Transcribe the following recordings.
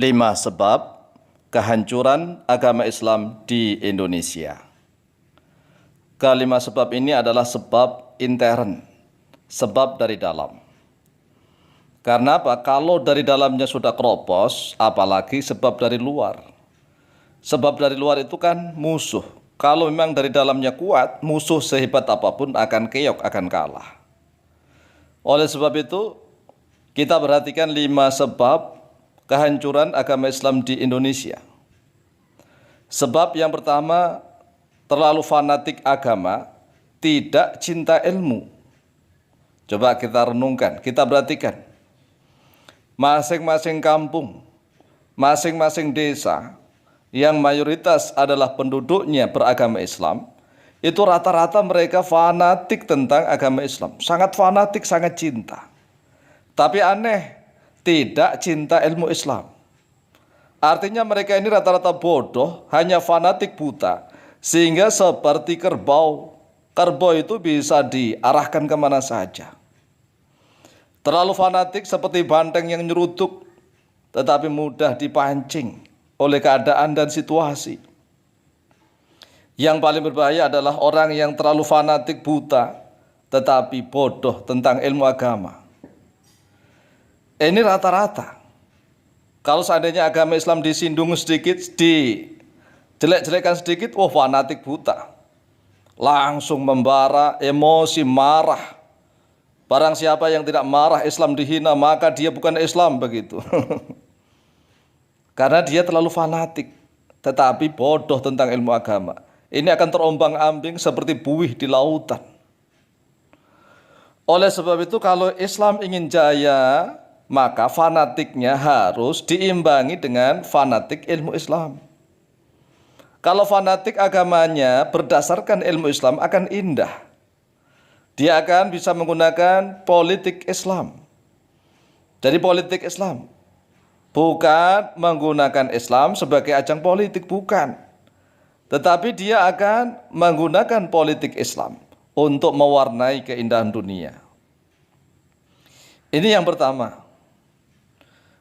5 sebab kehancuran agama Islam di Indonesia. Kelima sebab ini adalah sebab intern, sebab dari dalam. Karena apa? Kalau dari dalamnya sudah keropos, apalagi sebab dari luar. Sebab dari luar itu kan musuh. Kalau memang dari dalamnya kuat, musuh sehebat apapun akan keok, akan kalah. Oleh sebab itu, kita perhatikan 5 sebab kehancuran agama Islam di Indonesia. Sebab yang pertama, terlalu fanatik agama, tidak cinta ilmu. Coba kita renungkan, kita perhatikan. Masing-masing kampung, masing-masing desa yang mayoritas adalah penduduknya beragama Islam, itu rata-rata mereka fanatik tentang agama Islam. Sangat fanatik, sangat cinta. Tapi aneh, tidak cinta ilmu Islam. Artinya mereka ini rata-rata bodoh, hanya fanatik buta. Sehingga seperti kerbau. Kerbau itu bisa diarahkan kemana saja. Terlalu fanatik seperti banteng yang nyeruduk, tetapi mudah dipancing oleh keadaan dan situasi. Yang paling berbahaya adalah orang yang terlalu fanatik buta, tetapi bodoh tentang ilmu agama. Ini rata-rata. Kalau seandainya agama Islam disinggung sedikit, dijelek-jelekan sedikit, fanatik buta. Langsung membara, emosi, marah. Barang siapa yang tidak marah Islam dihina, maka dia bukan Islam, begitu. Karena dia terlalu fanatik, tetapi bodoh tentang ilmu agama. Ini akan terombang-ambing seperti buih di lautan. Oleh sebab itu, kalau Islam ingin jaya, maka fanatiknya harus diimbangi dengan fanatik ilmu Islam. Kalau fanatik agamanya berdasarkan ilmu Islam akan indah. Dia akan bisa menggunakan politik Islam. Jadi politik Islam bukan menggunakan Islam sebagai ajang politik, bukan. Tetapi dia akan menggunakan politik Islam untuk mewarnai keindahan dunia. Ini yang pertama.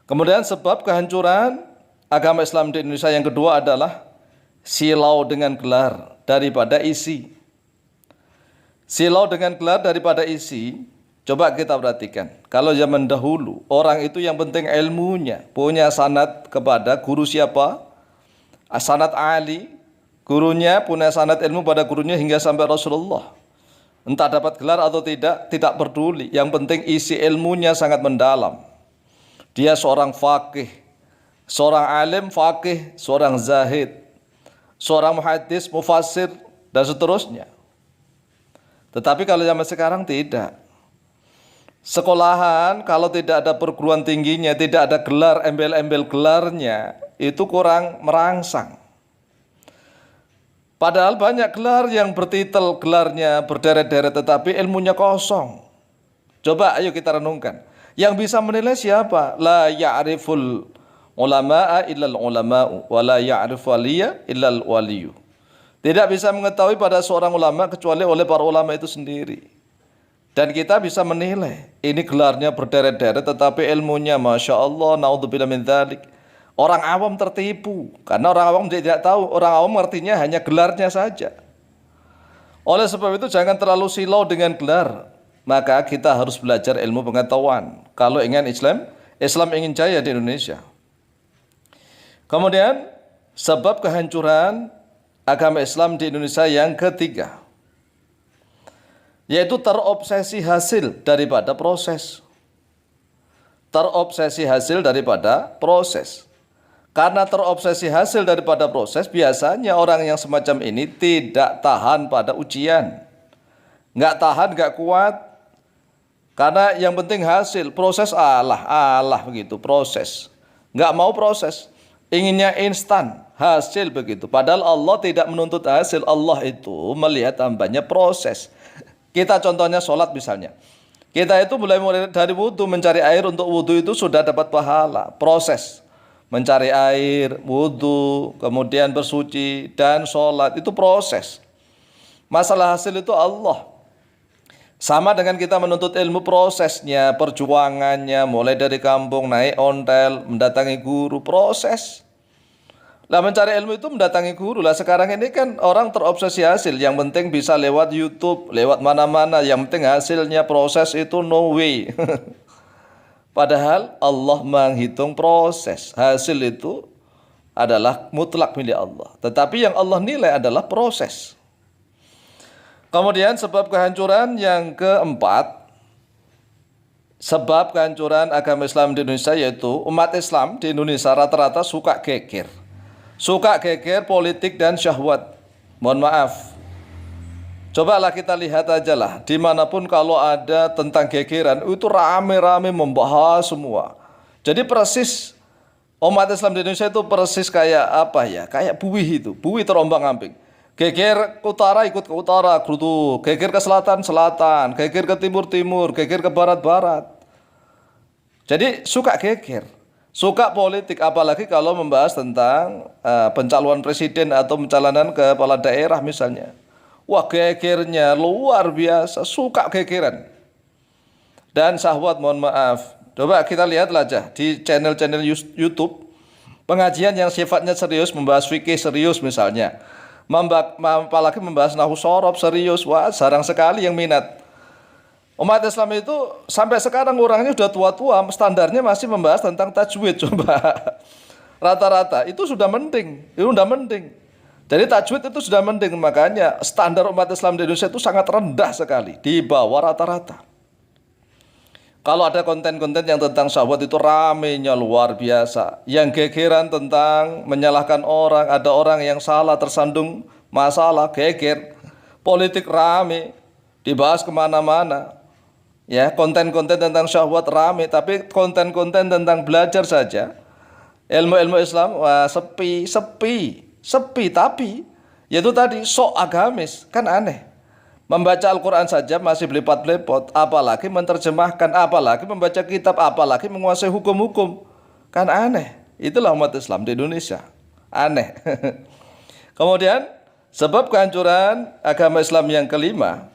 Kemudian sebab kehancuran agama Islam di Indonesia yang kedua adalah silau dengan gelar daripada isi. Silau dengan gelar daripada isi, coba kita perhatikan. Kalau zaman dahulu, orang itu yang penting ilmunya, punya sanad kepada guru siapa? Sanad Ali, gurunya punya sanad ilmu pada gurunya hingga sampai Rasulullah. Entah dapat gelar atau tidak peduli. Yang penting isi ilmunya sangat mendalam. Dia seorang faqih, seorang alim faqih, seorang zahid, seorang muhaddis, mufassir, dan seterusnya. Tetapi kalau zaman sekarang tidak. Sekolahan kalau tidak ada perguruan tingginya, tidak ada gelar, embel-embel gelarnya, itu kurang merangsang. Padahal banyak gelar yang bertitel gelarnya berderet-deret tetapi ilmunya kosong. Coba ayo kita renungkan. Yang bisa menilai siapa? La ya'riful ulama'a illal ulama'u wa la ya'rif waliya illal waliyu. Tidak bisa mengetahui pada seorang ulama kecuali oleh para ulama itu sendiri. Dan kita bisa menilai. Ini gelarnya berderet-deret tetapi ilmunya Masya Allah, naudzubillah min dzalik. Orang awam tertipu. Karena orang awam tidak tahu. Orang awam artinya hanya gelarnya saja. Oleh sebab itu jangan terlalu silau dengan gelar. Maka kita harus belajar ilmu pengetahuan. Kalau ingin Islam ingin jaya di Indonesia. Kemudian sebab kehancuran agama Islam di Indonesia yang ketiga, yaitu terobsesi hasil daripada proses. Terobsesi hasil daripada proses. Karena terobsesi hasil daripada proses, biasanya orang yang semacam ini tidak tahan pada ujian. Nggak tahan, nggak kuat. Karena yang penting hasil, proses Allah begitu, proses. Nggak mau proses, inginnya instan, hasil begitu. Padahal Allah tidak menuntut hasil, Allah itu melihat hambanya proses. Kita contohnya sholat misalnya. Kita itu mulai dari wudhu, mencari air untuk wudhu itu sudah dapat pahala, proses. Mencari air, wudhu, kemudian bersuci, dan sholat, itu proses. Masalah hasil itu Allah. Sama dengan kita menuntut ilmu, prosesnya, perjuangannya, mulai dari kampung, naik ontel, mendatangi guru, proses. Lah mencari ilmu itu mendatangi guru. Lah sekarang ini kan orang terobsesi hasil. Yang penting bisa lewat YouTube, lewat mana-mana. Yang penting hasilnya, proses itu no way. Padahal Allah menghitung proses. Hasil itu adalah mutlak milik Allah. Tetapi yang Allah nilai adalah proses. Kemudian sebab kehancuran yang keempat, sebab kehancuran agama Islam di Indonesia yaitu umat Islam di Indonesia rata-rata suka geger. Suka geger politik dan syahwat. Mohon maaf. Cobalah kita lihat aja lah, dimanapun kalau ada tentang gegeran, itu rame-rame membahas semua. Jadi persis umat Islam di Indonesia itu persis kayak apa ya, kayak buih itu, buih terombang-ambing. Geger ke utara ikut ke utara, gerutu. Geger ke selatan, selatan. Geger ke timur, timur. Geger ke barat, barat. Jadi suka geger. Suka politik, apalagi kalau membahas tentang pencalonan presiden atau pencalonan kepala daerah misalnya. Wah, gegernya luar biasa, suka gegeran. Dan syahwat, mohon maaf. Coba kita lihat aja di channel-channel YouTube. Pengajian yang sifatnya serius, membahas fikih serius misalnya. Apalagi membahas nahwu shorob serius, wah jarang sekali yang minat. Umat Islam itu sampai sekarang orangnya udah tua-tua, standarnya masih membahas tentang tajwid. Coba rata-rata itu sudah mending, itu udah mending. Jadi tajwid itu sudah mending, makanya standar umat Islam di Indonesia itu sangat rendah sekali, di bawah rata-rata. Kalau ada konten-konten yang tentang syahwat itu ramenya luar biasa. Yang gegeran tentang menyalahkan orang, ada orang yang salah tersandung masalah, geger. Politik rame, dibahas kemana-mana. Ya, konten-konten tentang syahwat rame, tapi konten-konten tentang belajar saja, ilmu-ilmu Islam, wah sepi. Tapi, yaitu tadi sok agamis, kan aneh. Membaca Al-Quran saja masih belepat-belepot, apalagi menerjemahkan, apalagi membaca kitab, apalagi menguasai hukum-hukum. Kan aneh. Itulah umat Islam di Indonesia. Aneh. Kemudian, sebab kehancuran agama Islam yang kelima,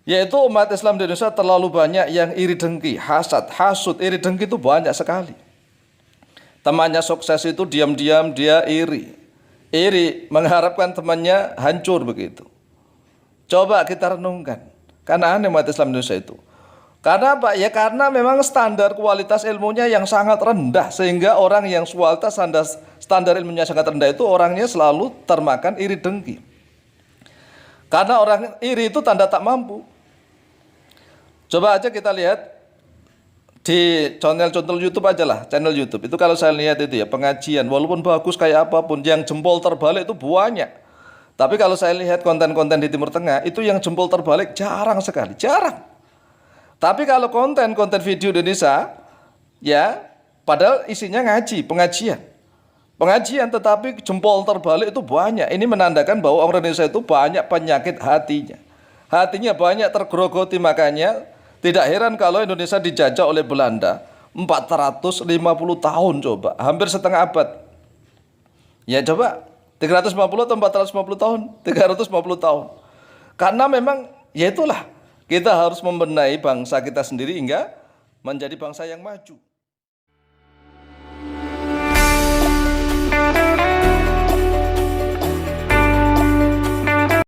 yaitu umat Islam di Indonesia terlalu banyak yang iri dengki, hasud, iri dengki itu banyak sekali. Temannya sukses itu diam-diam dia iri. Iri, mengharapkan temannya hancur begitu. Coba kita renungkan. Karena aneh umat Islam Indonesia itu. Karena apa? Ya karena memang standar kualitas ilmunya yang sangat rendah. Sehingga orang yang kualitas standar ilmunya sangat rendah itu orangnya selalu termakan iri dengki. Karena orang iri itu tanda tak mampu. Coba aja kita lihat di channel YouTube aja lah. Channel YouTube. Itu kalau saya lihat itu ya pengajian. Walaupun bagus kayak apapun. Yang jempol terbalik itu banyak. Tapi kalau saya lihat konten-konten di Timur Tengah, itu yang jempol terbalik jarang sekali, jarang. Tapi kalau konten-konten video di Indonesia, ya padahal isinya ngaji, pengajian. Pengajian tetapi jempol terbalik itu banyak. Ini menandakan bahwa orang Indonesia itu banyak penyakit hatinya. Hatinya banyak tergerogoti, makanya tidak heran kalau Indonesia dijajah oleh Belanda 450 tahun coba, hampir setengah abad. Ya coba 350 atau 450 tahun? 350 tahun. Karena memang ya itulah, kita harus membenahi bangsa kita sendiri hingga menjadi bangsa yang maju.